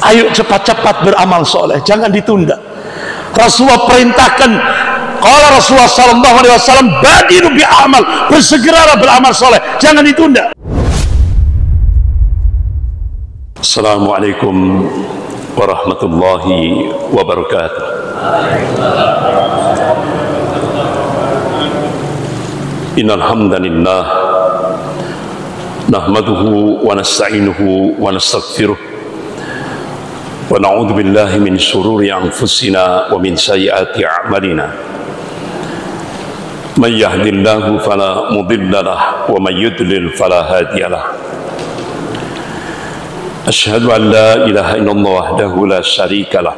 Ayo cepat-cepat beramal soleh, jangan ditunda. Rasulullah perintahkan, kalau Rasulullah SAW, badiru bi amal, bersegeralah beramal soleh, jangan ditunda. Assalamualaikum warahmatullahi wabarakatuh. Innal hamdalillah nahmaduhu wa nasta'inuhu wa nastaghfiruh wa na'udzu billahi min shururi anfusina wa min sayyiati a'malina. May yahdihillahu fala mudilla lahu wa may yudlil fala hadiya lahu. Asyhadu an la ilaha illallah wahdahu la syarika lah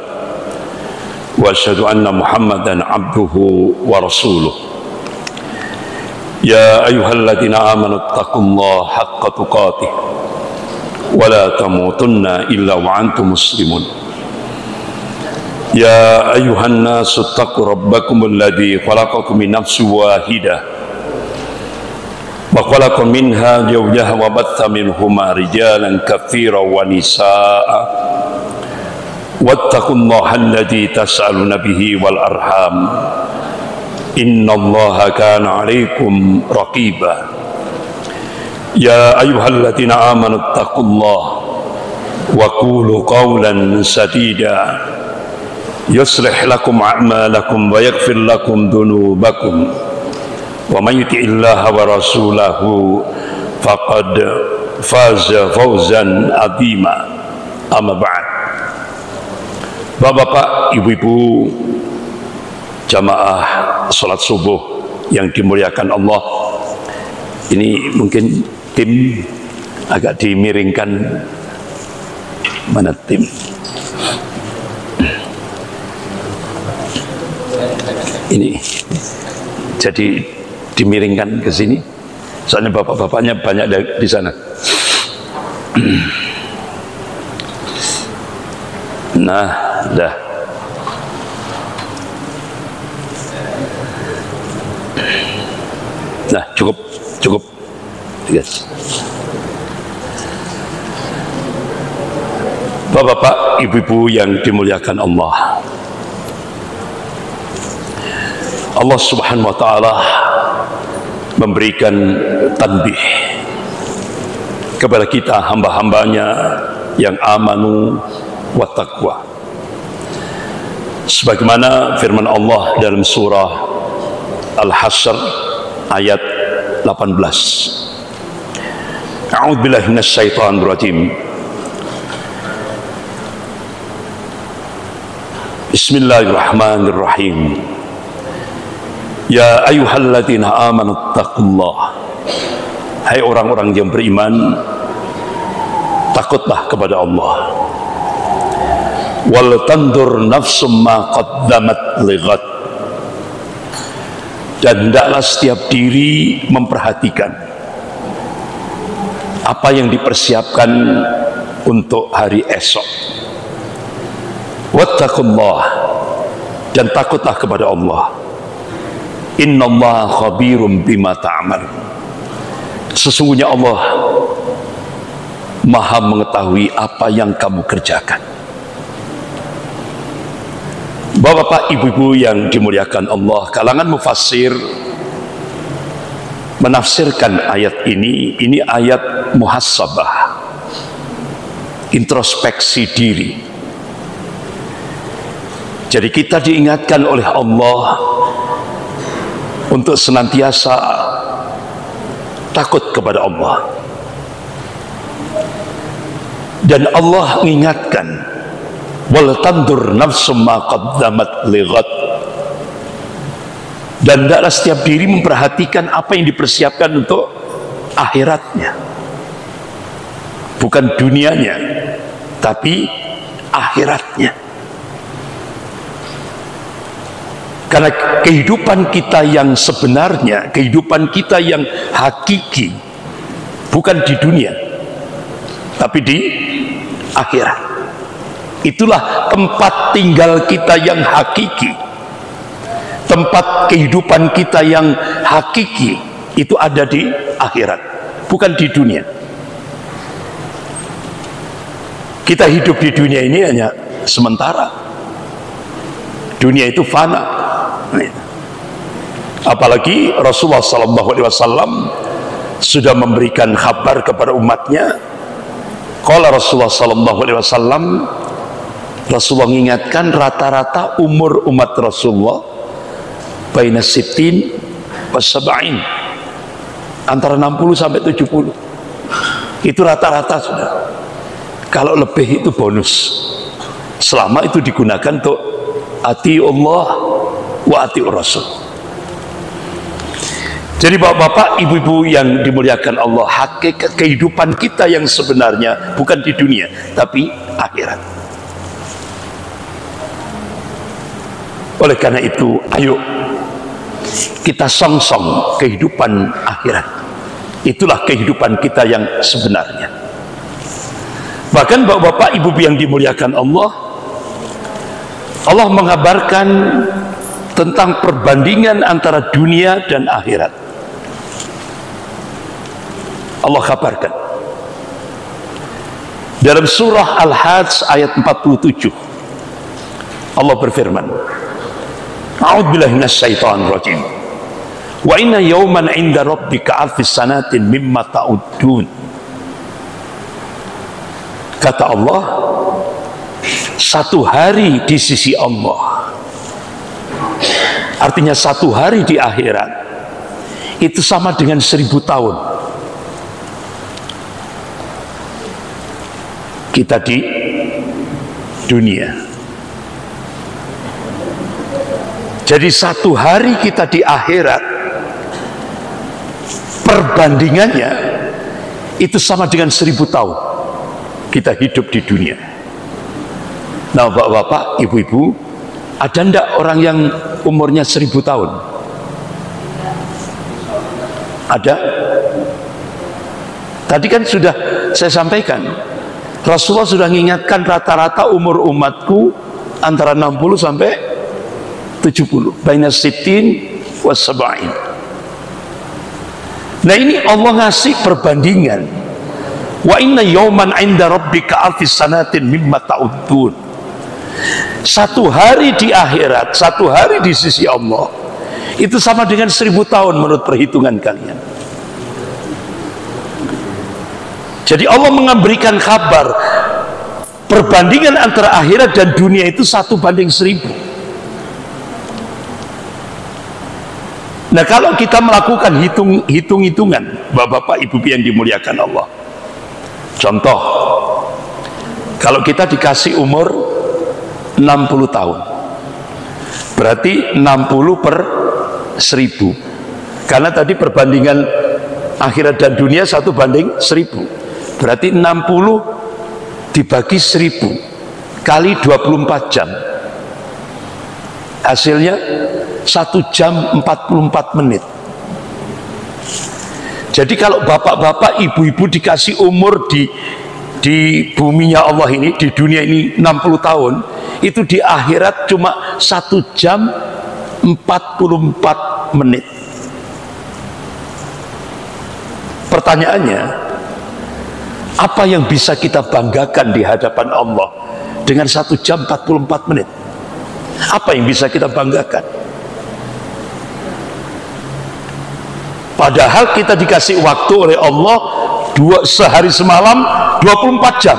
wa asyhadu anna Muhammadan abduhu wa rasuluh. Ya ayyuhalladzina amanu taqullaha haqqa tuqatih wa la tamutunna illa wa antum muslimun. Ya ayyuhan nasu taqu rabbakumul ladzi khalaqakum min nafsin wahidah wa khalaqa minha zawjaha wa batha minhuma rijalan katsiran wa nisaa'a wattaqullaha alladzi tas'aluna bihi wal arham innallaha kana 'alaikum raqiba. Ya ayyuhalladzina amanu taqullaha wa qulu qawlan sadida yuslih lakum a'malakum wa yaghfir lakum dhunubakum wa may yuti'illaha wa rasulahu faqad faza fawzan 'azima. Amma ba'd. Bapak-bapak, ibu-ibu, jamaah salat subuh yang dimuliakan Allah, ini mungkin tim agak dimiringkan. Mana tim? Ini jadi dimiringkan ke sini, soalnya bapak-bapaknya banyak di sana. Nah, dah. Nah, cukup. Yes. Bapak-bapak, ibu-ibu yang dimuliakan Allah, Allah Subhanahu wa ta'ala memberikan tanbih kepada kita hamba-hambanya yang amanu wa taqwa, sebagaimana firman Allah dalam surah Al-Hasr ayat 18. A'udzubillahi minasyaitonir rajim. Bismillahirrahmanirrahim. Ya ayyuhalladzina amanu taqullaha. Hai orang-orang yang beriman, takutlah kepada Allah. Wal tandur nafsum ma qaddamat lighat. Dan hendaklah setiap diri memperhatikan apa yang dipersiapkan untuk hari esok. Wattaqullah, dan takutlah kepada Allah. Innallaha khabirum bima ta'mal. Sesungguhnya Allah Maha mengetahui apa yang kamu kerjakan. Bapak-bapak, ibu-ibu yang dimuliakan Allah, kalangan mufassir menafsirkan ayat ini ayat muhasabah, introspeksi diri. Jadi kita diingatkan oleh Allah untuk senantiasa takut kepada Allah. Dan Allah mengingatkan, wal tandur nafsum ma qaddamat lighat. Dan hendaklah setiap diri memperhatikan apa yang dipersiapkan untuk akhiratnya, bukan dunianya, tapi akhiratnya. Karena kehidupan kita yang sebenarnya, kehidupan kita yang hakiki, bukan di dunia, tapi di akhirat. Itulah tempat tinggal kita yang hakiki, tempat kehidupan kita yang hakiki, itu ada di akhirat, bukan di dunia. Kita hidup di dunia ini hanya sementara. Dunia itu fana. Apalagi Rasulullah SAW sudah memberikan kabar kepada umatnya. Qala Rasulullah SAW, Rasulullah mengingatkan rata-rata umur umat Rasulullah baina sittin wa sab'in, antara 60 sampai 70. Itu rata-rata sudah. Kalau lebih itu bonus, selama itu digunakan untuk ati Allah wa ati Rasul. Jadi bapak-bapak, ibu-ibu yang dimuliakan Allah, hakikat kehidupan kita yang sebenarnya bukan di dunia tapi akhirat. Oleh karena itu, ayo kita song-song kehidupan akhirat. Itulah kehidupan kita yang sebenarnya. Bahkan bapak-bapak, ibu-ibu yang dimuliakan Allah, Allah mengabarkan tentang perbandingan antara dunia dan akhirat. Allah kabarkan dalam surah Al-Hajj ayat 47, Allah berfirman, A'udzubillahi minasyaitonir rajim. Wa inna yawman 'inda rabbika alfis sanatin mimma ta'uddun. Kata Allah, satu hari di sisi Allah, artinya satu hari di akhirat, itu sama dengan 1000 tahun. Kita di dunia. Jadi satu hari kita di akhirat, perbandingannya itu sama dengan 1000 tahun kita hidup di dunia. Nah bapak-bapak, ibu-ibu, ada ndak orang yang umurnya 1000 tahun? Ada? Tadi kan sudah saya sampaikan, Rasulullah sudah mengingatkan rata-rata umur umatku antara 60 sampai 70, baina sittin wa sab'in. Nah ini Allah ngasih perbandingan. Wa inna yawman 'inda rabbika alfis sanatin mimma ta'uddun. Satu hari di akhirat, satu hari di sisi Allah, itu sama dengan 1000 tahun menurut perhitungan kalian. Jadi Allah memberikan kabar perbandingan antara akhirat dan dunia itu 1:1000. Nah kalau kita melakukan hitung-hitungan, bapak-bapak, ibu yang dimuliakan Allah, contoh, kalau kita dikasih umur 60 tahun, berarti 60/1000, karena tadi perbandingan akhirat dan dunia 1:1000, berarti 60 dibagi 1000 kali 24 jam, hasilnya 1 jam 44 menit. Jadi kalau bapak-bapak, ibu-ibu dikasih umur di buminya Allah ini, di dunia ini 60 tahun, itu di akhirat cuma 1 jam 44 menit. Pertanyaannya, apa yang bisa kita banggakan di hadapan Allah dengan 1 jam 44 menit? Apa yang bisa kita banggakan? Padahal kita dikasih waktu oleh Allah sehari semalam 24 jam.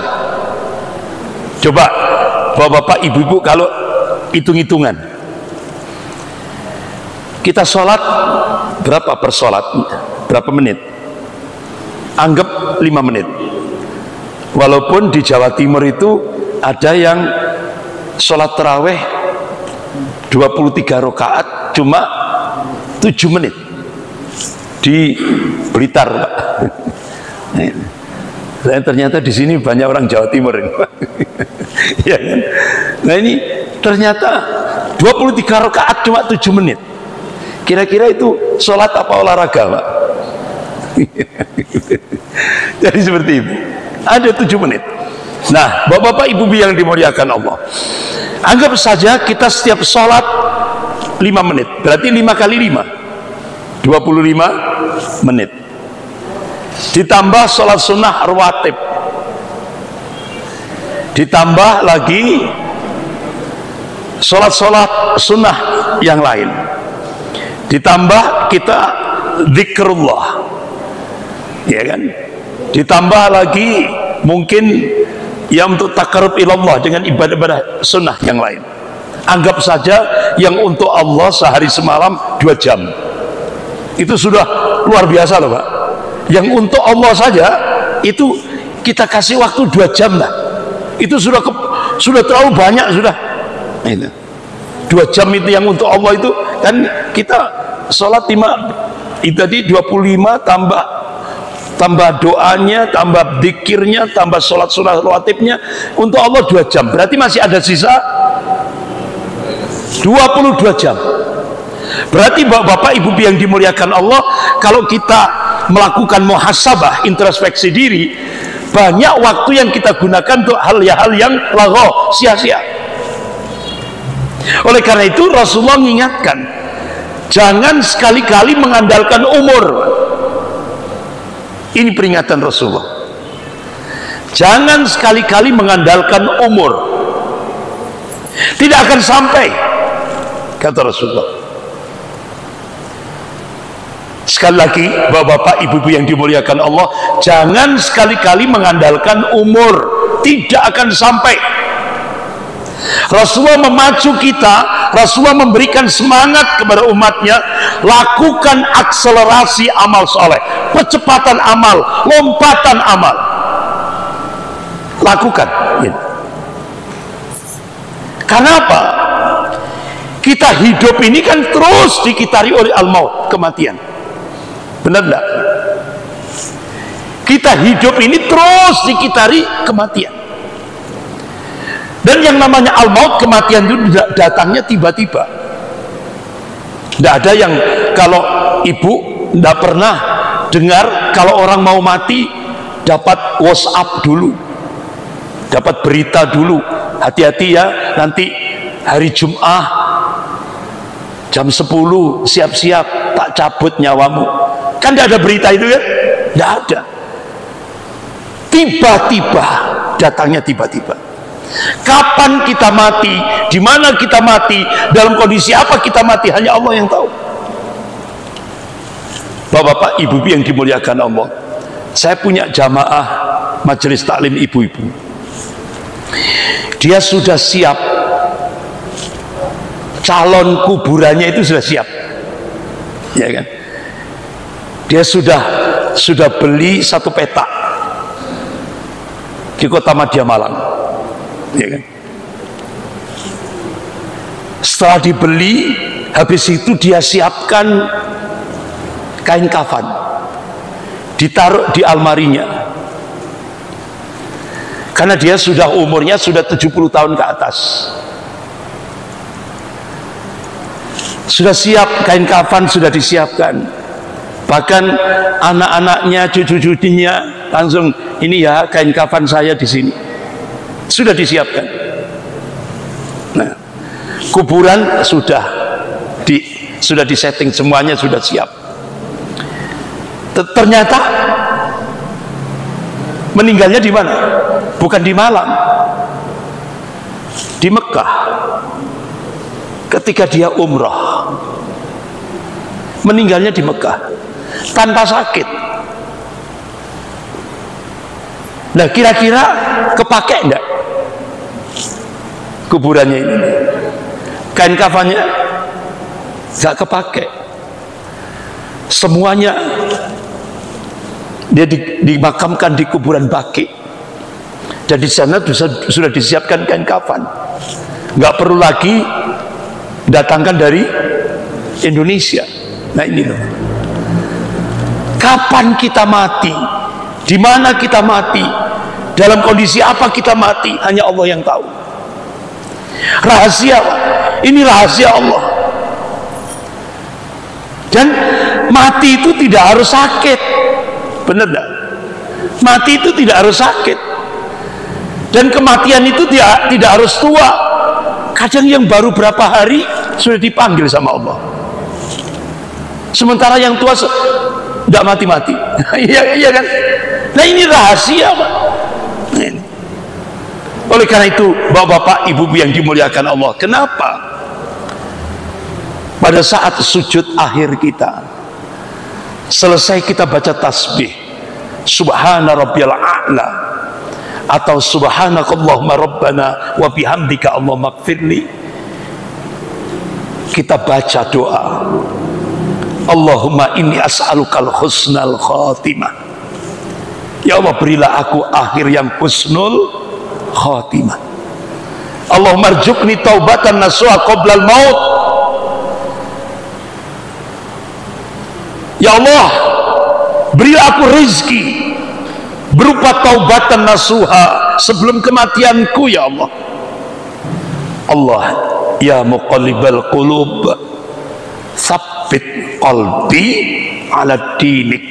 Coba bapak-bapak, ibu-ibu, kalau hitung-hitungan, kita sholat berapa per sholat? Berapa menit? Anggap 5 menit. Walaupun di Jawa Timur itu ada yang sholat taraweh 23 rakaat cuma 7 menit. Di Blitar, Pak. Nah, ternyata di sini banyak orang Jawa Timur ini. Ya kan? Nah ini ternyata 23 rakaat cuma 7 menit. Kira-kira itu sholat apa olahraga, Pak? Jadi seperti itu. Ada 7 menit. Nah, bapak-bapak, ibu yang dimuliakan Allah, anggap saja kita setiap sholat 5 menit, berarti 5 kali 5 25 menit, ditambah sholat sunnah rawatib ditambah lagi sholat-sholat sunnah yang lain, ditambah kita zikrullah, ya kan, ditambah lagi mungkin yang untuk takarrub ilallah dengan ibadah-ibadah sunnah yang lain. Anggap saja yang untuk Allah sehari semalam 2 jam, itu sudah luar biasa loh Pak. Yang untuk Allah saja itu kita kasih waktu 2 jam lah, itu sudah terlalu banyak sudah. Itu 2 jam itu yang untuk Allah itu kan, kita sholat 5 itu tadi 25 tambah doanya, tambah dzikirnya, tambah sholat sunnah rawatibnya, untuk Allah 2 jam, berarti masih ada sisa 22 jam. Berarti bapak-bapak ibu yang dimuliakan Allah, kalau kita melakukan muhasabah, introspeksi diri, banyak waktu yang kita gunakan untuk hal-hal yang lagho, sia-sia. Oleh karena itu Rasulullah mengingatkan, jangan sekali-kali mengandalkan umur. Ini peringatan Rasulullah, jangan sekali-kali mengandalkan umur, tidak akan sampai, kata Rasulullah. Sekali lagi bapak-bapak ibu-ibu yang dimuliakan Allah, jangan sekali-kali mengandalkan umur, tidak akan sampai. Rasulullah memacu kita, Rasulullah memberikan semangat kepada umatnya, lakukan akselerasi amal soleh, percepatan amal, lompatan amal, lakukan. Karena apa? Kita hidup ini kan terus dikitari oleh al-maut, kematian. Benar enggak? Kita hidup ini terus dikitari kematian. Dan yang namanya al-maut, kematian itu datangnya tiba-tiba. Tidak ada yang, kalau ibu tidak pernah dengar kalau orang mau mati dapat WhatsApp dulu, dapat berita dulu, hati-hati ya, nanti hari Jumat jam 10 siap-siap tak cabut nyawamu. Kan tidak ada berita itu ya, tidak ada. Tiba-tiba, datangnya tiba-tiba. Kapan kita mati, di mana kita mati, dalam kondisi apa kita mati, hanya Allah yang tahu. Bapak-bapak, ibu-ibu yang dimuliakan Allah, saya punya jamaah majelis taklim ibu-ibu. Dia sudah siap, calon kuburannya itu sudah siap, ya kan? Dia sudah beli 1 petak di Kota Madya Malang, ya kan? Setelah dibeli, habis itu dia siapkan kain kafan, ditaruh di almarinya, karena dia sudah umurnya sudah 70 tahun ke atas. Sudah siap, kain kafan sudah disiapkan, bahkan anak-anaknya, cucu-cucunya langsung, ini ya kain kafan saya di sini, sudah disiapkan. Nah, kuburan sudah disetting semuanya, sudah siap. Ternyata meninggalnya di mana? Bukan di Malang, di Mekah. Ketika dia umrah, meninggalnya di Mekah tanpa sakit. Nah, kira-kira kepake enggak kuburannya ini? Kain kafannya enggak kepake. Semuanya dia dimakamkan di kuburan Baqi, dan di sana sudah disiapkan kain kafan. Enggak perlu lagi datangkan dari Indonesia. Nah, ini loh, kapan kita mati, di mana kita mati, dalam kondisi apa kita mati, hanya Allah yang tahu. Rahasia, ini rahasia Allah. Dan mati itu tidak harus sakit, benar enggak? Mati itu tidak harus sakit, dan kematian itu tidak harus tua. Kadang yang baru berapa hari sudah dipanggil sama Allah, sementara yang tua tidak mati-mati. Iya kan? Nah, ini rahasia Pak. Oleh karena itu, bapak-bapak, ibu-ibu yang dimuliakan Allah, kenapa pada saat sujud akhir kita, selesai kita baca tasbih subhana rabbiyal a'la atau subhanakallahumma rabbana wa bihamdika allahumma ighfirli, kita baca doa Allahumma inni as'alukal husnal khatimah, ya Allah berilah aku akhir yang husnul khatimah. Allahumma arzuqni taubatan nasuha qoblal maut, ya Allah berilah aku rezeki berupa taubatan nasuha sebelum kematianku, ya Allah. Allah ya muqallibal qulub tsabbit qalbi ala dinik,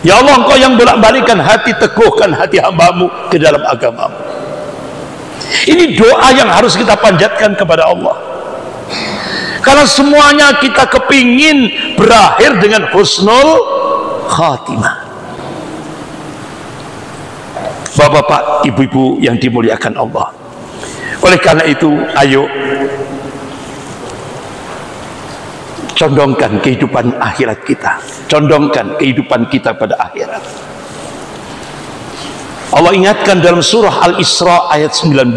ya Allah engkau yang bolak-balikkan hati, teguhkan hati hambamu ke dalam agamamu. Ini doa yang harus kita panjatkan kepada Allah, karena semuanya kita kepingin berakhir dengan husnul khatimah. Bapak-bapak, ibu-ibu yang dimuliakan Allah, oleh karena itu ayo condongkan kehidupan akhirat kita, condongkan kehidupan kita pada akhirat. Allah ingatkan dalam surah Al-Isra ayat 19,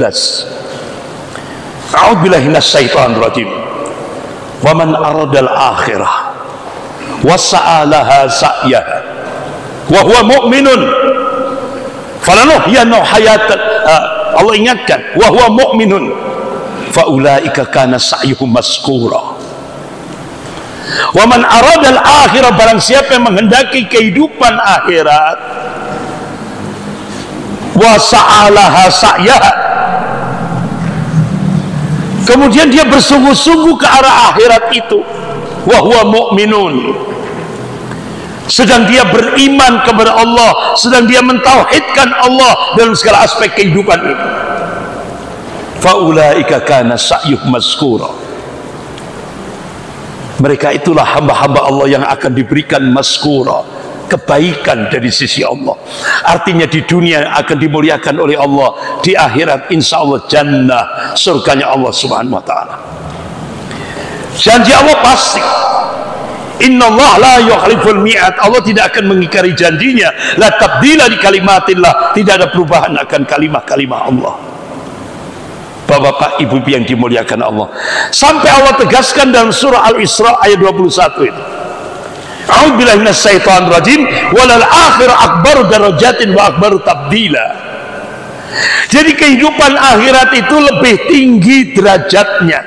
a'udzubillahi minasyaitonir rajim, wa man aradal akhirah wa sa'alaha sa'yaha wa huwa mu'minun falanuhyiyannahu hayatan, Allah ingatkan wa huwa mu'minun fa ulaika kana sa'yuhum maskura. Wa man aradal akhirah, barang siapa yang menghendaki kehidupan akhirat, wa sa'alaha sa'yaha, kemudian dia bersungguh-sungguh ke arah akhirat itu, wa huwa mu'minun, sedang dia beriman kepada Allah, sedang dia mentauhidkan Allah dalam segala aspek kehidupan ini, fa ulaika kana sa'yuhum maskura, mereka itulah hamba-hamba Allah yang akan diberikan maskura, kebaikan dari sisi Allah. Artinya di dunia akan dimuliakan oleh Allah, di akhirat insya Allah jannah, surganya Allah subhanahu wa ta'ala. Janji Allah pasti, innallaha la yukhliful mi'ad, Allah tidak akan mengingkari janjinya. La tabdila di kalimatillah, tidak ada perubahan akan kalimah-kalimah Allah. Bapak-bapak, ibu-ibu yang dimuliakan Allah, sampai Allah tegaskan dalam surah Al-Isra ayat 21 itu, a'udzubillahi minasyaitonir rajim, walal akhiratu akbaru darajatin wa akbaru tabdila. Jadi kehidupan akhirat itu lebih tinggi derajatnya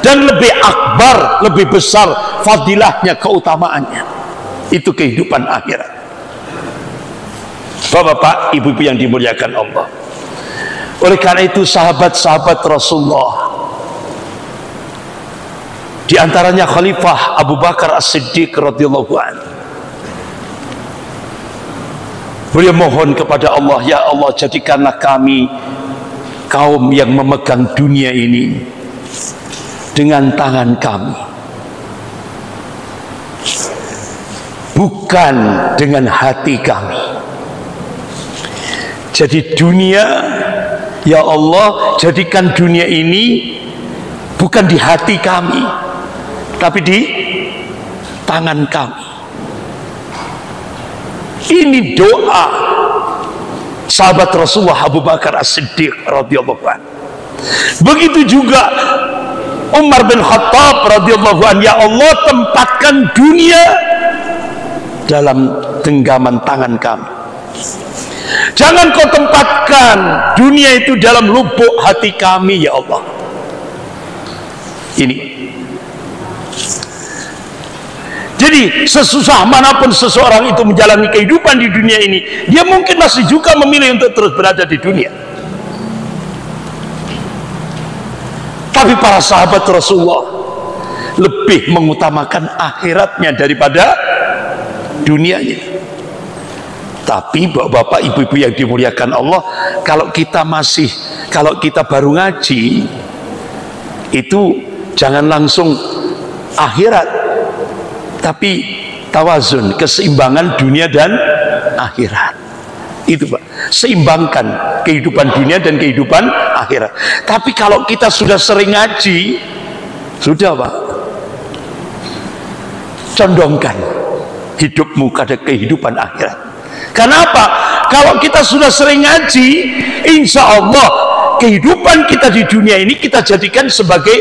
dan lebih akbar, lebih besar fadilahnya, keutamaannya. Itu kehidupan akhirat. Bapak-bapak, ibu-ibu yang dimuliakan Allah, oleh karena itu sahabat-sahabat Rasulullah, di antaranya Khalifah Abu Bakar As-Siddiq radhiyallahu anhu, beliau mohon kepada Allah, ya Allah jadikanlah kami kaum yang memegang dunia ini dengan tangan kami, bukan dengan hati kami. Jadi dunia, ya Allah jadikan dunia ini bukan di hati kami, tapi di tangan kami. Ini doa sahabat Rasulullah Abu Bakar As-Siddiq radhiyallahu anhu. Begitu juga Umar bin Khattab radhiyallahu anhu, ya Allah tempatkan dunia dalam genggaman tangan kami. Jangan kau tempatkan dunia itu dalam lubuk hati kami, ya Allah. Ini. Jadi sesusah manapun seseorang itu menjalani kehidupan di dunia ini, dia mungkin masih juga memilih untuk terus berada di dunia. Tapi para sahabat Rasulullah lebih mengutamakan akhiratnya daripada dunianya. Tapi bapak-bapak, ibu-ibu yang dimuliakan Allah, kalau kita baru ngaji itu jangan langsung akhirat, tapi tawazun, keseimbangan dunia dan akhirat. Itu Pak. Seimbangkan kehidupan dunia dan kehidupan akhirat. Tapi kalau kita sudah sering ngaji, sudah Pak, condongkan hidupmu pada kehidupan akhirat. Kenapa? Kalau kita sudah sering ngaji, insya Allah kehidupan kita di dunia ini kita jadikan sebagai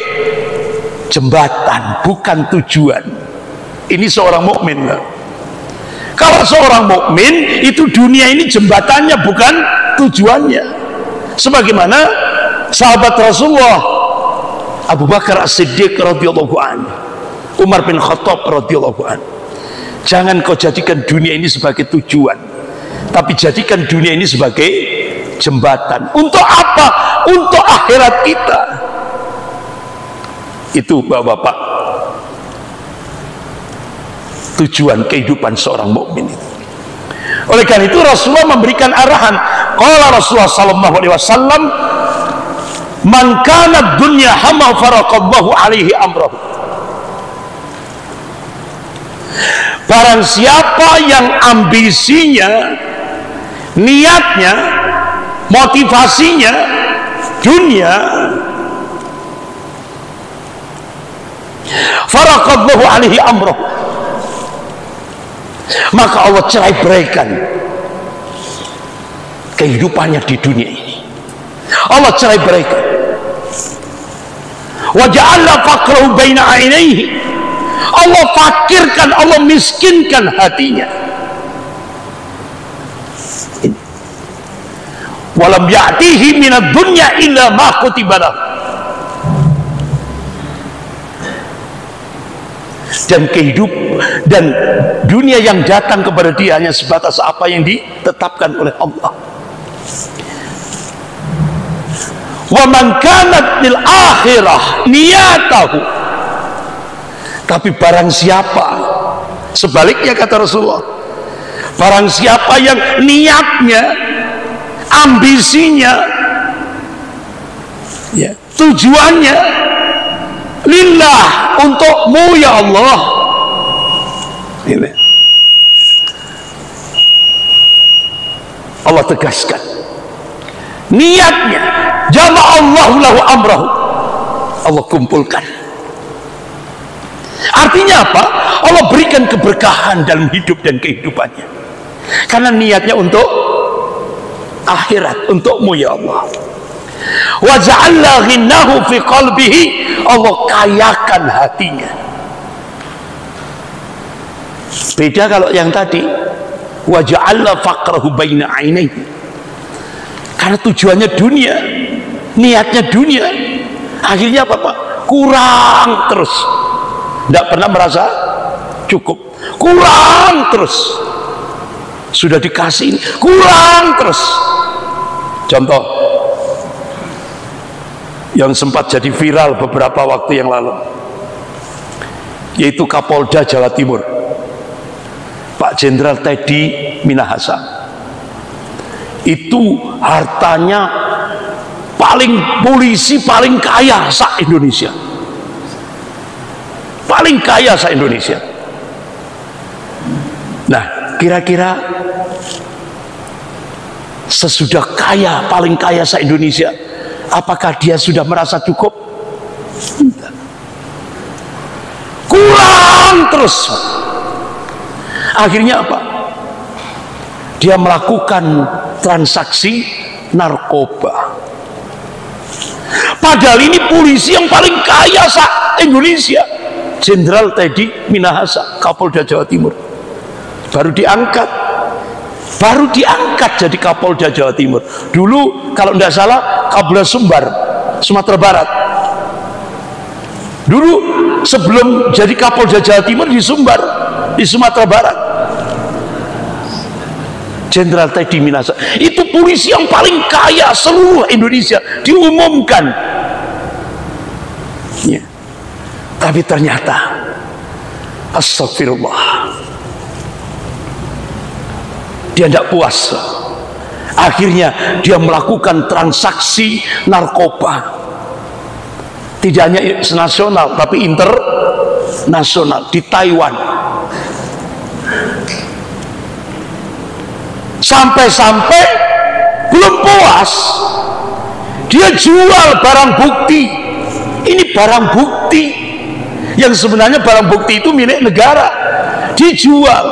jembatan, bukan tujuan. Ini seorang mukmin. Kalau seorang mukmin itu dunia ini jembatannya, bukan tujuannya. Sebagaimana sahabat Rasulullah Abu Bakar As-Siddiq radhiyallahu anhu, Umar bin Khattab radhiyallahu anhu, jangan kau jadikan dunia ini sebagai tujuan, tapi jadikan dunia ini sebagai jembatan. Untuk apa? Untuk akhirat kita. Itu Bapak-bapak, tujuan kehidupan seorang mukmin itu. Oleh karena itu Rasulullah memberikan arahan. Qala Rasulullah sallallahu alaihi wasallam, "Man kana dunya hamma faraqallahu alaihi amrahu." Barang siapa yang ambisinya, niatnya, motivasinya dunia, faraqallahu alaihi amrahu, maka Allah cerai beraikan kehidupannya di dunia ini. Allah cerai beraikan. Wa ja'ala faqrahu baina 'ainaihi, Allah fakirkan, Allah miskinkan hatinya. Walam ya'tihi minad dunya illa ma kutiba lahu, dan dan dunia yang datang kepada dia hanya sebatas apa yang ditetapkan oleh Allah. Wa man kanat lil akhirah niyatahu, tapi barang siapa, sebaliknya kata Rasulullah, barang siapa yang niatnya, ambisinya, ya, tujuannya lillah, untukmu ya Allah, ini Allah tegaskan niatnya, jama'allahu lahu amrahu, Allah kumpulkan. Artinya apa? Allah berikan keberkahan dalam hidup dan kehidupannya, karena niatnya untuk akhirat, untukmu ya Allah. Wa ja'alna ghinahu fi qalbihi, Allah kayakan hatinya. Beda kalau yang tadi, wa ja'alna faqrahu baina 'ainaihi, karena tujuannya dunia, niatnya dunia, akhirnya apa Pak? Kurang terus, tidak pernah merasa cukup, kurang terus, sudah dikasih ini, kurang terus. Contoh yang sempat jadi viral beberapa waktu yang lalu, yaitu Kapolda Jawa Timur, Pak Jenderal Teddy Minahasa. Itu hartanya polisi paling kaya se-Indonesia, paling kaya se-Indonesia. Nah, kira-kira sesudah paling kaya se-Indonesia, apakah dia sudah merasa cukup? Tidak. Kurang terus. Akhirnya apa? Dia melakukan transaksi narkoba. Padahal ini polisi yang paling kaya se-Indonesia, Jenderal Teddy Minahasa, Kapolda Jawa Timur. Baru diangkat jadi Kapolda Jawa Timur. Dulu kalau tidak salah Kapolda Sumbar, Sumatera Barat. Dulu sebelum jadi Kapolda Jawa Timur di Sumbar, di Sumatera Barat, Jenderal Teddy Minahasa. Itu polisi yang paling kaya seluruh Indonesia, diumumkan ya. Tapi ternyata astagfirullah, dia tidak puas. Akhirnya dia melakukan transaksi narkoba, tidak hanya nasional tapi internasional, di Taiwan. Sampai-sampai Belum puas, dia jual barang bukti. Ini barang bukti yang sebenarnya barang bukti itu milik negara, dijual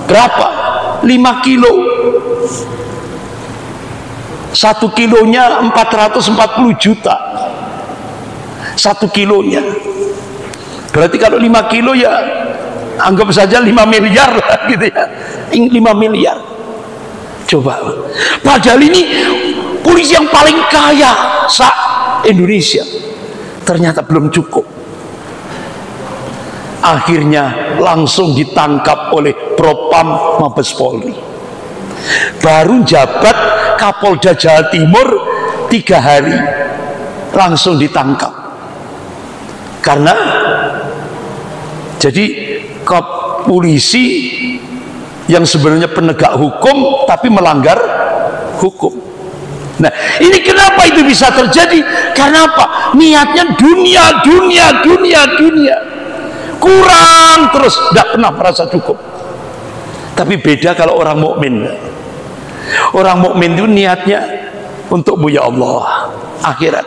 berapa? 5 kilo. 1 kilonya 440 juta. 1 kilonya berarti kalau 5 kilo ya anggap saja 5 miliar lah gitu ya. 5 miliar. Coba, padahal ini polisi yang paling kaya se-Indonesia, ternyata belum cukup. Akhirnya langsung ditangkap oleh Propam Mabes Polri. Baru jabat Kapolda Jawa Timur 3 hari langsung ditangkap. Karena jadi polisi yang sebenarnya penegak hukum tapi melanggar hukum. Nah, ini kenapa itu bisa terjadi? Karena apa? Niatnya dunia. Kurang terus, tidak pernah merasa cukup. Tapi beda kalau orang mukmin. Orang mukmin itu niatnya untukmu ya Allah, akhirat.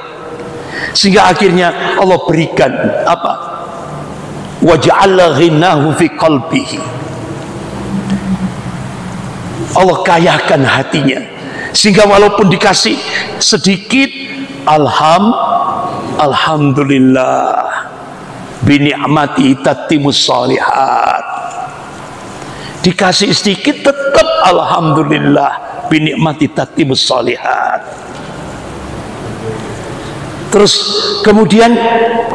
Sehingga akhirnya Allah berikan apa? Waja'ala ghinahu fi qalbihi. Allah kayakan hatinya, sehingga walaupun dikasih sedikit, alhamdulillah bini'mati tatimmus shalihat. Dikasih sedikit tetap alhamdulillah bini'mati tatimmus shalihat. Terus kemudian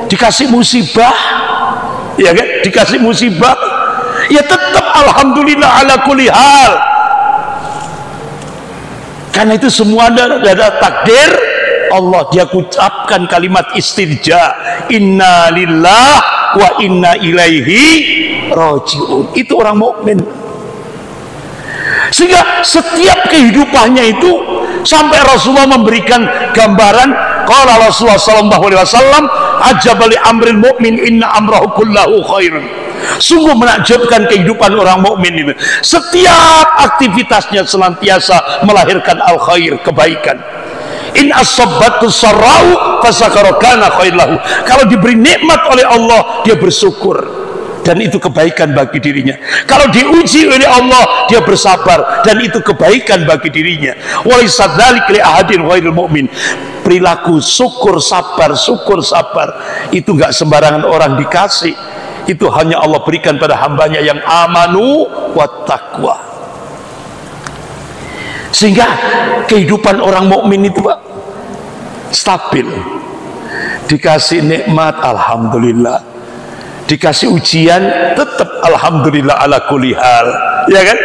dikasih musibah, ya kan? Dikasih musibah, ya tetap alhamdulillah ala kulli hal. Karena itu semua ada takdir Allah. Dia ucapkan kalimat istirja, inna lillah wa inna ilaihi rajiun. Itu orang mukmin. Sehingga setiap kehidupannya itu sampai Rasulullah memberikan gambaran, qala Rasulullah sallallahu alaihi wasallam, ajabali amril mu'min inna amrahu kullahu khairun. Sungguh menakjubkan kehidupan orang mukmin itu. Setiap aktivitasnya senantiasa melahirkan al-khair, kebaikan. In asabbatu sarrau fasakara kana khair lahu. Kalau diberi nikmat oleh Allah, dia bersyukur dan itu kebaikan bagi dirinya. Kalau diuji oleh Allah, dia bersabar dan itu kebaikan bagi dirinya. Walaysa dzalika li ahadin ghairil mu'min. Perilaku syukur sabar itu enggak sembarangan orang dikasih. Itu hanya Allah berikan pada hambanya yang amanu wa taqwa. Sehingga kehidupan orang mukmin itu Pak stabil. Dikasih nikmat alhamdulillah, dikasih ujian tetap alhamdulillah ala kulli hal, ya kan?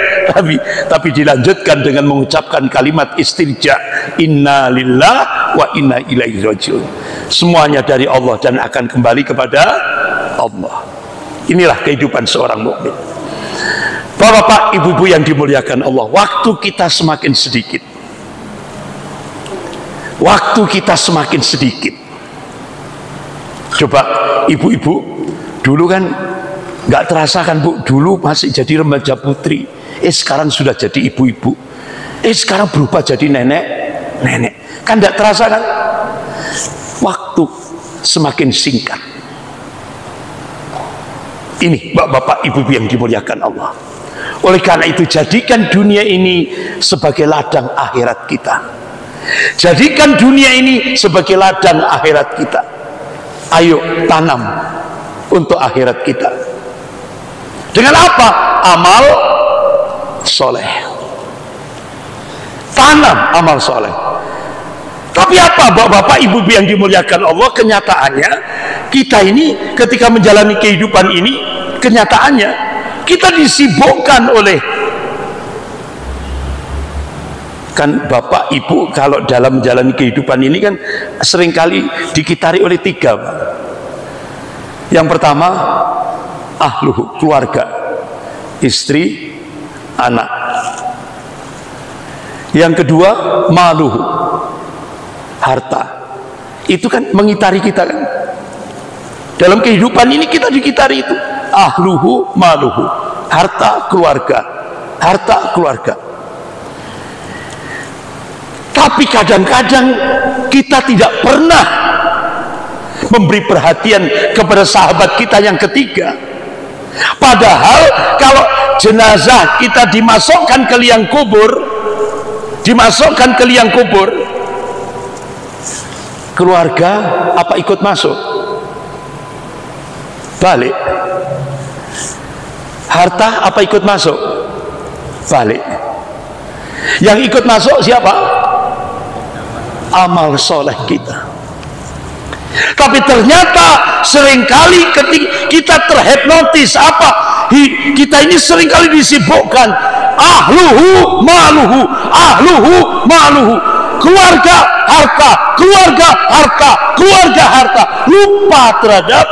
Tapi dilanjutkan dengan mengucapkan kalimat istirja, inna lillah wa inna ilaihi rajiun. Semuanya dari Allah dan akan kembali kepada Allah. Inilah kehidupan seorang mukmin. Bapak-bapak, ibu-ibu yang dimuliakan Allah, waktu kita semakin sedikit. Waktu kita semakin sedikit. Coba ibu-ibu, dulu kan nggak terasa kan Bu, dulu masih jadi remaja putri, sekarang sudah jadi ibu-ibu, sekarang berubah jadi nenek, kan nggak terasa kan? Waktu semakin singkat. Ini bapak-bapak ibu-ibu yang dimuliakan Allah. Oleh karena itu jadikan dunia ini sebagai ladang akhirat kita. Jadikan dunia ini sebagai ladang akhirat kita. Ayo tanam untuk akhirat kita. Dengan apa? Amal soleh. Tanam amal soleh. Tapi apa bapak-bapak ibu-ibu yang dimuliakan Allah, kenyataannya kita ini ketika menjalani kehidupan ini, kenyataannya kita disibukkan oleh, kan bapak ibu kalau dalam menjalani kehidupan ini kan seringkali dikitari oleh 3 Pak. Yang pertama ahluhu, keluarga, istri, anak. Yang kedua maluhu, harta. Itu kan mengitari kita kan. Dalam kehidupan ini kita dikitari itu. Ahluhu maluhu, harta keluarga, harta keluarga. Tapi kadang-kadang kita tidak pernah memberi perhatian kepada sahabat kita yang ketiga. Padahal kalau jenazah kita dimasukkan ke liang kubur, keluarga apa ikut masuk? Balik. Harta apa ikut masuk? Balik. Yang ikut masuk siapa? Amal soleh kita. Tapi ternyata seringkali ketika kita terhipnotis, kita ini seringkali disibukkan ahluhu maluhu, keluarga harta, lupa terhadap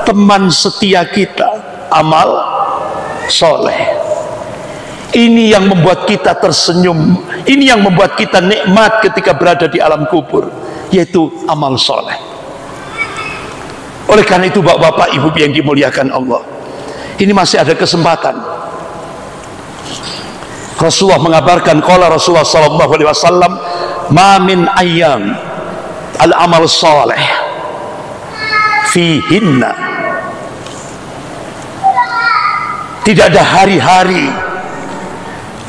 teman setia kita, amal soleh. Ini yang membuat kita tersenyum, ini yang membuat kita nikmat ketika berada di alam kubur, yaitu amal soleh. Oleh karena itu bapak-bapak, ibu yang dimuliakan Allah, ini masih ada kesempatan. Rasulullah mengabarkan, qala Rasulullah sallallahu alaihi wasallam, ma min ayyam al amal soleh fihinna, tidak ada hari-hari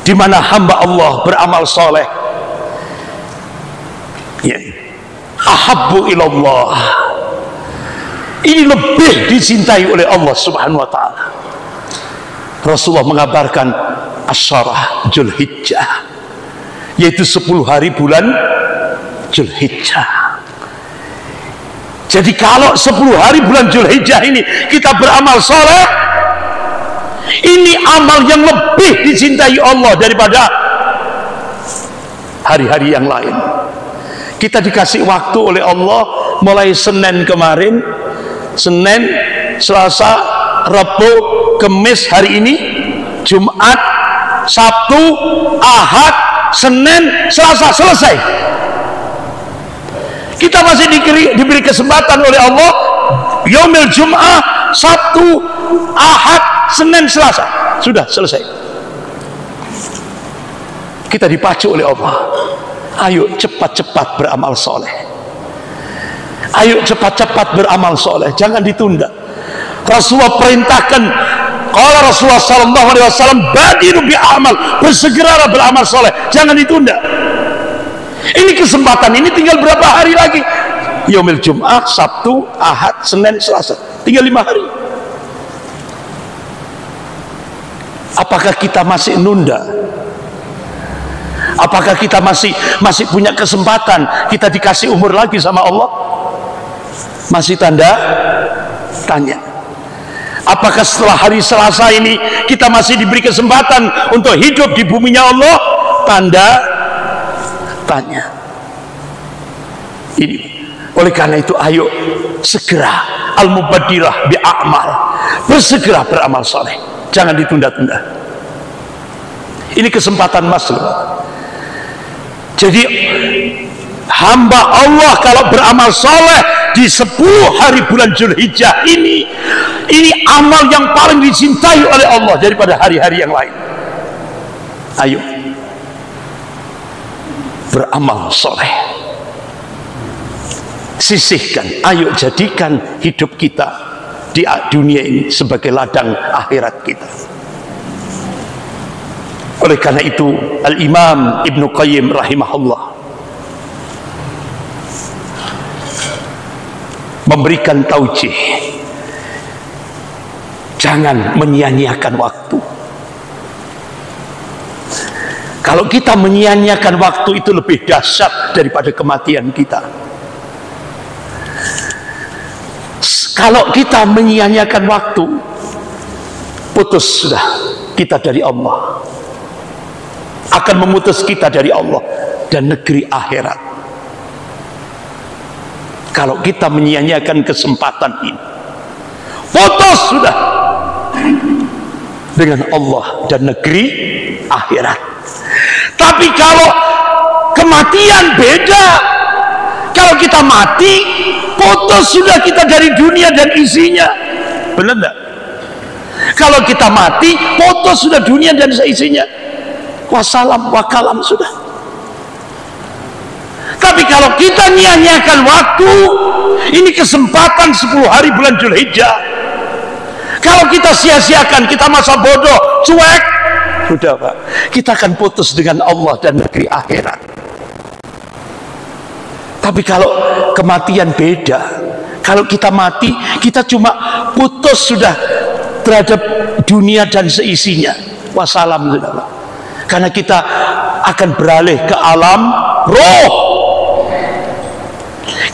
di mana hamba Allah beramal soleh ahabbu ilallah, ini lebih dicintai oleh Allah subhanahu wa ta'ala. Rasulullah mengabarkan asyarah Zulhijjah, yaitu 10 hari bulan Zulhijjah. Jadi kalau 10 hari bulan Zulhijjah ini kita beramal soleh, ini amal yang lebih dicintai Allah daripada hari-hari yang lain. Kita dikasih waktu oleh Allah mulai Senin kemarin, Senin, Selasa, Rabu, Kamis hari ini, Jumat, Sabtu, Ahad, Senin, Selasa, selesai. Kita masih diberi kesempatan oleh Allah Yaumil Jum'ah, Sabtu, Ahad, Senin, Selasa, sudah selesai. Kita dipacu oleh Allah, ayo cepat-cepat beramal soleh, ayo cepat-cepat beramal soleh, jangan ditunda. Rasulullah perintahkan, kalau Rasulullah sallallahu alaihi wasallam, badiru bi amal, bersegeralah beramal soleh, jangan ditunda. Ini kesempatan, ini tinggal berapa hari lagi? Yaumil Jum'ah, Sabtu, Ahad, Senin, Selasa, tinggal 5 hari. Apakah kita masih nunda? Apakah kita masih punya kesempatan? Kita dikasih umur lagi sama Allah? Masih tanda tanya. Apakah setelah hari Selasa ini kita masih diberi kesempatan untuk hidup di buminya Allah? Tanda tanya. Ini. Oleh karena itu ayo segera al-mubadirah bi'amal, bersegera beramal soleh, jangan ditunda-tunda. Ini kesempatan mas loh. Jadi hamba Allah kalau beramal soleh di 10 hari bulan Zulhijjah ini amal yang paling dicintai oleh Allah daripada hari-hari yang lain. Ayo beramal soleh, sisihkan, ayo jadikan hidup kita di dunia ini sebagai ladang akhirat kita. Oleh karena itu Al-Imam Ibnu Qayyim rahimahullah memberikan taujih, jangan menyia-nyiakan waktu. Kalau kita menyia-nyiakan waktu, itu lebih dahsyat daripada kematian kita. Kalau kita menyia-nyiakan waktu, putus sudah kita dari Allah, akan memutus kita dari Allah dan negeri akhirat. Kalau kita menyia-nyiakan kesempatan ini, putus sudah dengan Allah dan negeri akhirat. Tapi kalau kematian beda. Kalau kita mati, putus sudah kita dari dunia dan isinya. Benar enggak? Kalau kita mati, putus sudah dunia dan isinya. Wassalam wakalam sudah. Tapi kalau kita nyanyiakan waktu, ini kesempatan 10 hari bulan Dzulhijjah, kalau kita sia-siakan, kita masa bodoh, cuek, sudah Pak, kita akan putus dengan Allah dan negeri akhirat. Tapi kalau kematian beda. Kalau kita mati, kita cuma putus sudah terhadap dunia dan seisinya. Wassalam sudah Pak. Karena kita akan beralih ke alam roh.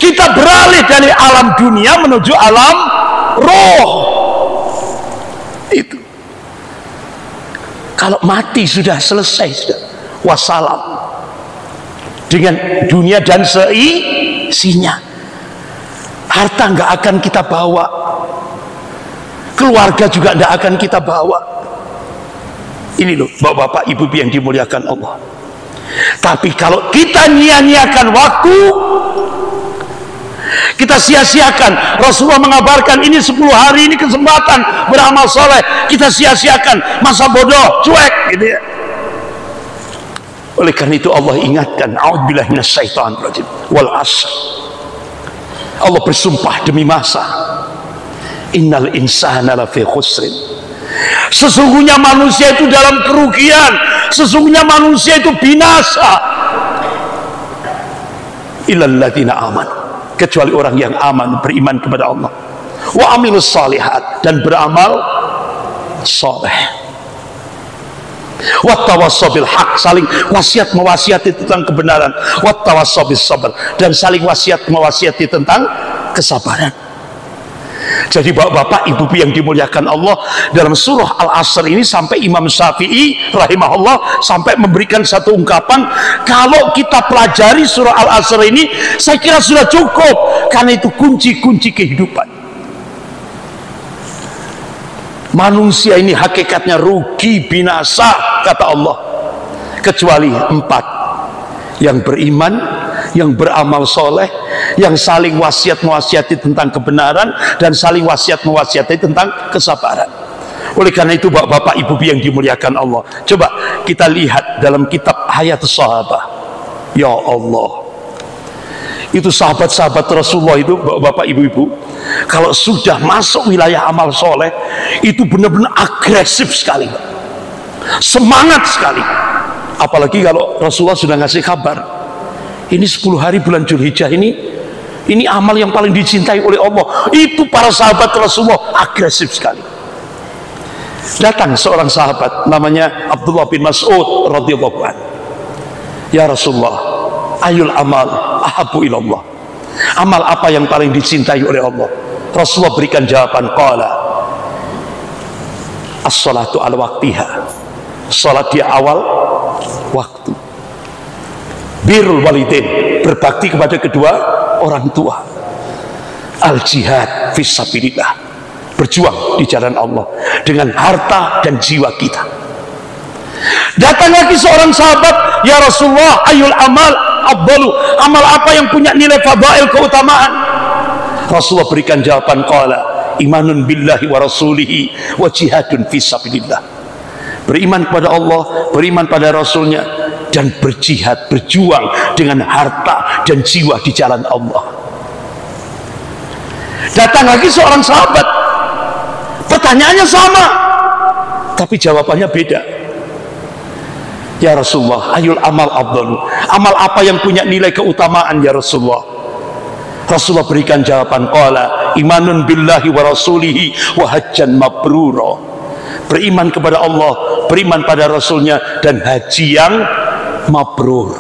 Kita beralih dari alam dunia menuju alam roh. Itu. Kalau mati sudah selesai sudah. Wassalam. Dengan dunia dan seisinya. Harta nggak akan kita bawa, keluarga juga nggak akan kita bawa. Ini loh bapak-bapak ibu-ibu yang dimuliakan Allah. Tapi kalau kita nyanyiakan waktu, kita sia-siakan. Rasulullah mengabarkan ini 10 hari ini kesempatan beramal soleh, kita sia-siakan, masa bodoh, cuek gitu ya. Oleh karena itu Allah ingatkan, a'udzubillahi minasyaitonir rajim, wal 'ashr. Allah bersumpah demi masa, innal insana lafi khusrin. Sesungguhnya manusia itu dalam kerugian, sesungguhnya manusia itu binasa. Illal ladzina amanu, kecuali orang yang aman, beriman kepada Allah, wa amilus shalihat, dan beramal saleh. Wattawassaw bil haq, saling wasiat mewasiati tentang kebenaran. Wattawassaw bis sabr, dan saling wasiat mewasiati tentang kesabaran. Jadi bapak-bapak ibu-ibu yang dimuliakan Allah, dalam surah Al-Asr ini sampai Imam Syafi'i rahimahullah sampai memberikan satu ungkapan, kalau kita pelajari surah Al-Asr ini saya kira sudah cukup, karena itu kunci-kunci kehidupan. Manusia ini hakikatnya rugi, binasa, kata Allah, kecuali 4: yang beriman, yang beramal soleh, yang saling wasiat mewasiati tentang kebenaran, dan saling wasiat mewasiati tentang kesabaran. Oleh karena itu bapak-bapak ibu-ibu yang dimuliakan Allah, coba kita lihat dalam kitab Hayatus Sahabah. Ya Allah, itu sahabat-sahabat Rasulullah itu bapak ibu-ibu, kalau sudah masuk wilayah amal soleh itu benar-benar agresif sekali, semangat sekali. Apalagi kalau Rasulullah sudah ngasih kabar, ini 10 hari bulan Dzulhijjah ini amal yang paling dicintai oleh Allah, itu para sahabat Rasulullah agresif sekali. Datang seorang sahabat namanya Abdullah bin Mas'ud radhiyallahu anhu, ya Rasulullah, ayul amal ahabbu ilallah, amal apa yang paling dicintai oleh Allah? Rasulullah berikan jawaban, qala as-salatu ala waqtiha, salat di awal waktu, birrul walidain, berbakti kepada kedua orang tua, al jihad fisabilillah, berjuang di jalan Allah dengan harta dan jiwa kita. Datang lagi seorang sahabat, ya Rasulullah, ayul amal afdalu, amal apa yang punya nilai fadail, keutamaan? Rasulullah berikan jawaban, qala imanun billahi wa rasulihi wa jihadun fisabilillah, beriman kepada Allah, beriman pada Rasulnya, dan berjihad, berjuang dengan harta dan jiwa di jalan Allah. Datang lagi seorang sahabat, pertanyaannya sama tapi jawabannya beda. Ya Rasulullah, ayul amal afdalu, amal apa yang punya nilai keutamaan ya Rasulullah? Rasulullah berikan jawaban, qala imanun billahi wa rasulihi wa hajjan mabrura, beriman kepada Allah, beriman pada Rasulnya, dan haji yang mabrur.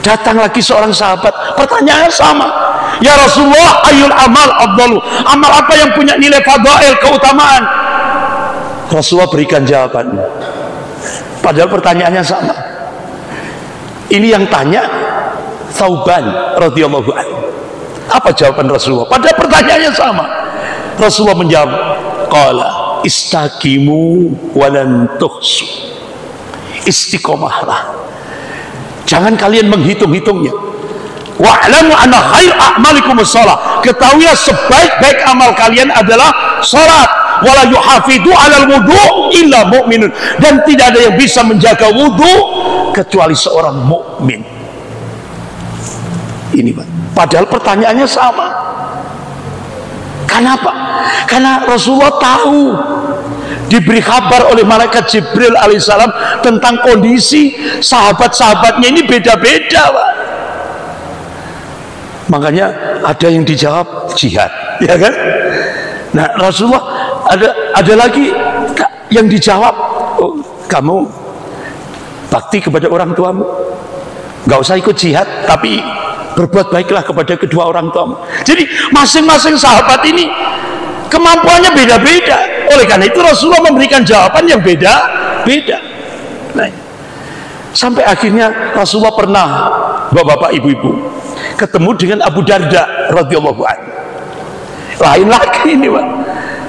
Datang lagi seorang sahabat, pertanyaannya sama, ya Rasulullah, ayul amal afdalu, amal apa yang punya nilai fadail, keutamaan? Rasulullah berikan jawaban, padahal pertanyaannya sama. Ini yang tanya Thauban radhiyallahu anhu. Apa jawaban Rasulullah? Padahal pertanyaannya sama. Rasulullah menjawab, qala istaqimu walan tuhsu, istiqomahlah, jangan kalian menghitung-hitungnya. Wa'lamu anna khair a'malikum shalah, ketahuilah sebaik-baik amal kalian adalah salat. Wala yuhafidu 'alal wudu illa mu'minun, dan tidak ada yang bisa menjaga wudu kecuali seorang mukmin. ini, Pak. Padahal pertanyaannya sama. Kenapa? Karena Rasulullah tahu, diberi kabar oleh malaikat Jibril alaihissalam tentang kondisi sahabat-sahabatnya ini beda-beda, Pak. Makanya ada yang dijawab jihad, ya kan? Nah, Rasulullah ada lagi yang dijawab, oh, kamu bakti kepada orang tuamu, nggak usah ikut jihad, tapi berbuat baiklah kepada kedua orang tuamu. Jadi masing-masing sahabat ini kemampuannya beda-beda. Oleh karena itu Rasulullah memberikan jawaban yang beda-beda. Nah, sampai akhirnya Rasulullah pernah, bapak-bapak, ibu-ibu, ketemu dengan Abu Darda radhiyallahu anhu. Lain lagi ini, Pak.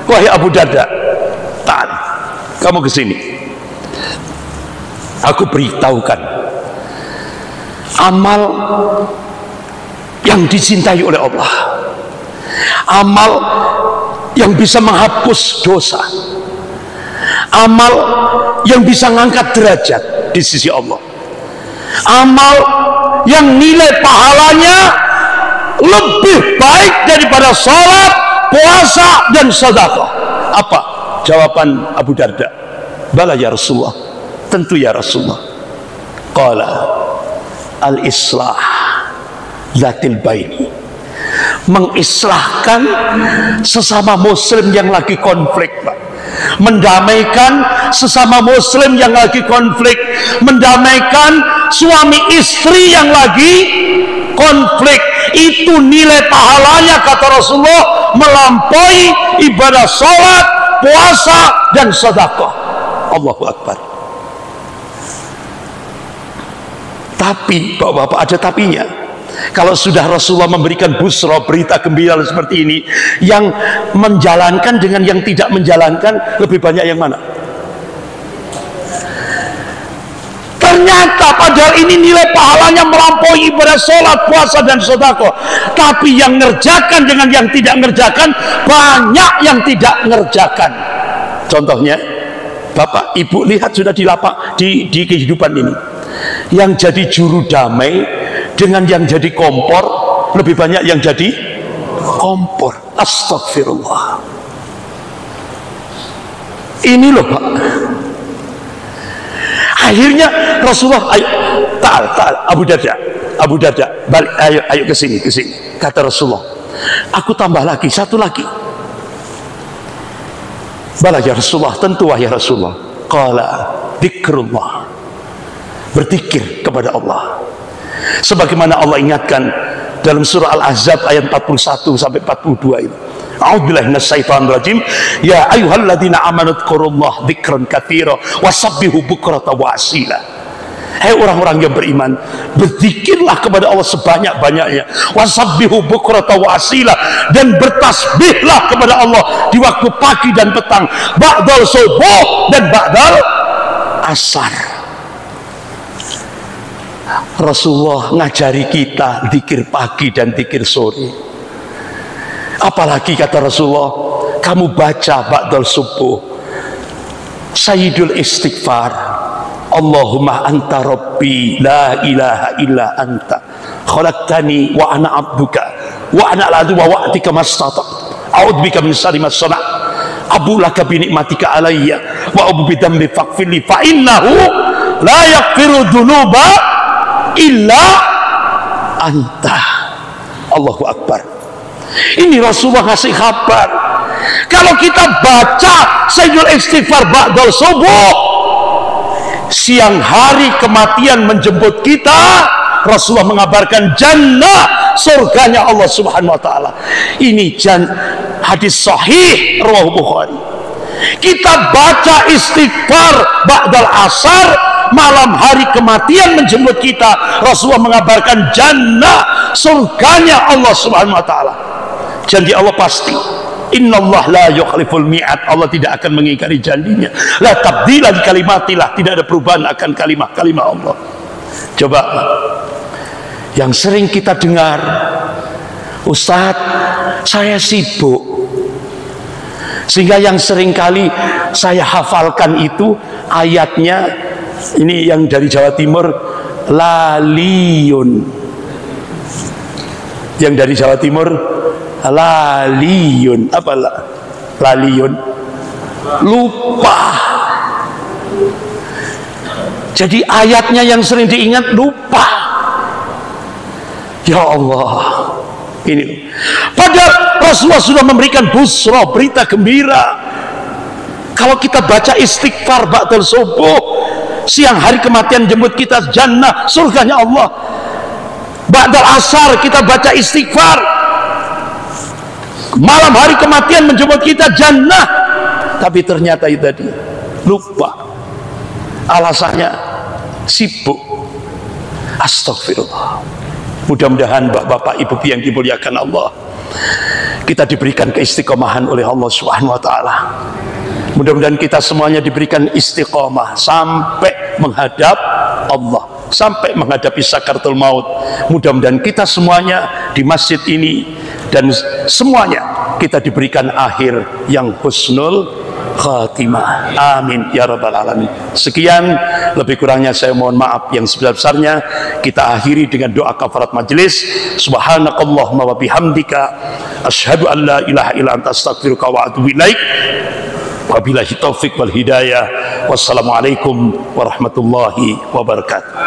Wahai Abu Darda, tahan, kamu ke sini. Aku beritahukan amal yang dicintai oleh Allah, amal yang bisa menghapus dosa, amal yang bisa mengangkat derajat di sisi Allah, amal yang nilai pahalanya lebih baik daripada sholat, puasa, dan sedekah. Apa jawaban Abu Darda? Bala ya Rasulullah, tentu ya Rasulullah. Qala al-islah zatil baini, mengislahkan sesama muslim yang lagi konflik, Pak. Mendamaikan sesama muslim yang lagi konflik, mendamaikan suami istri yang lagi konflik, itu nilai pahalanya kata Rasulullah melampaui ibadah sholat, puasa, dan sedekah. Allahu Akbar. Tapi bapak-bapak, ada tapinya. Kalau sudah Rasulullah memberikan busra, berita gembira seperti ini, yang menjalankan dengan yang tidak menjalankan lebih banyak yang mana? Ternyata padahal ini nilai pahalanya melampaui ibadah sholat, puasa, dan sedekah. Tapi yang ngerjakan dengan yang tidak ngerjakan, banyak yang tidak ngerjakan. Contohnya, bapak, ibu lihat sudah di lapak, di kehidupan ini, yang jadi juru damai dengan yang jadi kompor, lebih banyak yang jadi kompor. Astagfirullah. Ini loh, Pak. Akhirnya Rasulullah, ayo, ta'al, Abu Darda, balik, ayo ke sini. Kata Rasulullah, aku tambah lagi, satu lagi. Bala ya Rasulullah, tentu wahai Rasulullah. Qala dzikrullah, berzikir kepada Allah. Sebagaimana Allah ingatkan dalam surah Al-Ahzab ayat 41 sampai 42 itu. A'udzubillahi minasyaitonir rajim. Ya ayyuhalladzina amanu dzkurullaha dzikran katsira wasabbihu bukratan wa asila. Hai orang-orang yang beriman, berzikirlah kepada Allah sebanyak-banyaknya, wasabbihu bukratan wa asila, dan bertasbihlah kepada Allah di waktu pagi dan petang, ba'dal subuh dan ba'dal asar. Rasulullah ngajari kita zikir pagi dan zikir sore. Apalagi kata Rasulullah, kamu baca ba'dal subuh sayyidul istighfar, Allahumma anta rabbi la ilaha illa anta khalaqtani wa ana abduka wa ana ala wa wa'tika mastata a'udzubika min syarri ma sana abu laka bi nikmatika alayya wa abu bi dambi faghfirli fa innahu la yaghfiru dzunuba illa anta. Allahu Akbar. Ini Rasulullah ngasih kabar, kalau kita baca sayyidul istighfar ba'dal subuh, siang hari kematian menjemput kita, Rasulullah mengabarkan jannah, surganya Allah Subhanahu wa taala. Ini hadis sahih riwayat Bukhari. Kita baca istighfar ba'dal asar, malam hari kematian menjemput kita, Rasulullah mengabarkan jannah, surganya Allah Subhanahu wa taala. Janji Allah pasti. Innallah la yukhliful mi'ad, Allah tidak akan mengingkari janjinya. La tabdila li kalimatillah, tidak ada perubahan akan kalimat-kalimat Allah. Coba yang sering kita dengar, Ustadz, saya sibuk, sehingga yang sering kali saya hafalkan itu ayatnya, ini yang dari Jawa Timur, laliyun. Yang dari Jawa Timur laliyun, apa laliyun? Lupa. Jadi ayatnya yang sering diingat lupa. Ya Allah, ini. Padahal Rasulullah sudah memberikan busra, berita gembira. Kalau kita baca istighfar ba'dal subuh, siang hari kematian jemput kita jannah, surganya Allah. Ba'dal asar kita baca istighfar, malam hari kematian menjemput kita jannah. Tapi ternyata itu tadi lupa. Alasannya sibuk. Astagfirullah. Mudah-mudahan bapak-bapak, ibu yang dimuliakan Allah, kita diberikan keistiqomahan oleh Allah Subhanahu wa taala. Mudah-mudahan kita semuanya diberikan istiqomah sampai menghadap Allah, sampai menghadapi sakaratul maut. Mudah-mudahan kita semuanya di masjid ini dan semuanya kita diberikan akhir yang husnul khatimah. Amin ya rabbal alamin. Sekian, lebih kurangnya saya mohon maaf yang sebesar-besarnya. Kita akhiri dengan doa kafarat majelis. Subhanakallahumma wa bihamdika asyhadu an la ilaha illa anta astaghfiruka wa atubu ilaik. Wabillahi taufik wal hidayah. Wassalamualaikum warahmatullahi wabarakatuh.